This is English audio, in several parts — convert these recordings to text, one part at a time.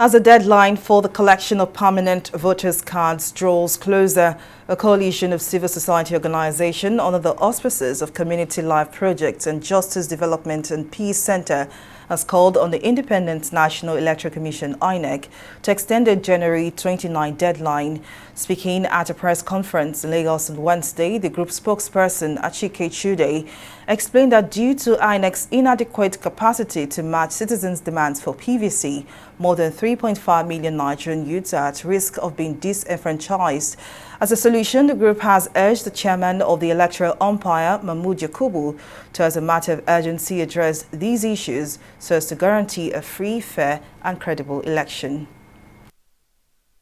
As the deadline for the collection of permanent voters' cards draws closer, a coalition of civil society organizations under the auspices of Community Life Projects and Justice Development and Peace Center has called on the Independent National Electoral Commission (INEC) to extend the January 29 deadline. Speaking at a press conference in Lagos on Wednesday, the group spokesperson Achike Chude explained that due to INEC's inadequate capacity to match citizens' demands for PVC, more than 3.5 million Nigerian youths are at risk of being disenfranchised. As a solution, the group has urged the chairman of the electoral umpire, Mahmood Yakubu, to, as a matter of urgency, address these issues so as to guarantee a free, fair and credible election.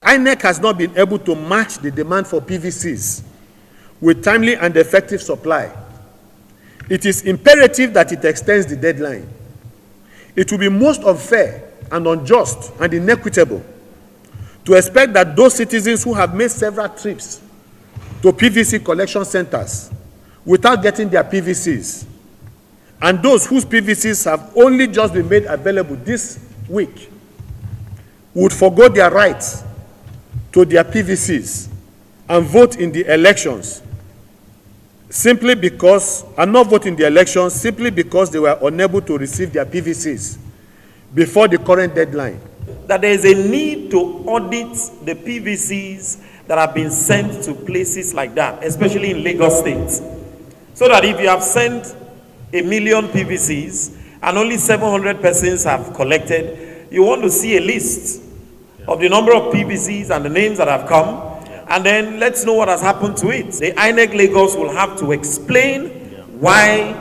INEC has not been able to match the demand for PVCs with timely and effective supply. It is imperative that it extends the deadline. It will be most unfair and unjust and inequitable to expect that those citizens who have made several trips to PVC collection centers without getting their PVCs, and those whose PVCs have only just been made available this week, would forgo their rights to their PVCs and vote in the elections simply because, and not vote in the elections simply because they were unable to receive their PVCs before the current deadline. That there is a need to audit the PVCs that have been sent to places like that, especially in Lagos State. So that if you have sent 1 million PVCs and only 700 persons have collected, you want to see a list of the number of PVCs and the names that have come, and then let's know what has happened to it. The INEC Lagos will have to explain why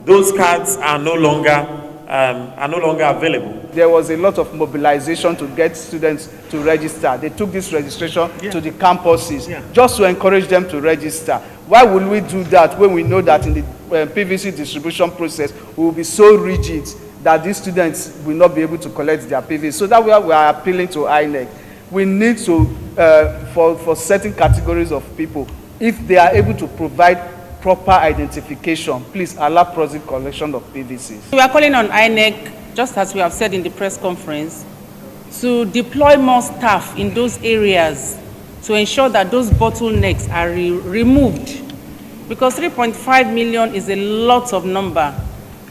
those cards are no longer available. There was a lot of mobilization to get students to register. They took this registration to the campuses just to encourage them to register. Why would we do that when we know that in the PVC distribution process we will be so rigid that these students will not be able to collect their PVC? So that we are appealing to INEC. We need to, for certain categories of people, if they are able to provide proper identification, please allow proxy collection of PVCs. We are calling on INEC, just as we have said in the press conference, to deploy more staff in those areas to ensure that those bottlenecks are removed. Because 3.5 million is a lot of number.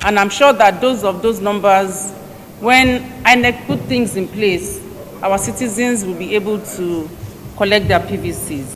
And I'm sure that those numbers, when INEC put things in place, our citizens will be able to collect their PVCs.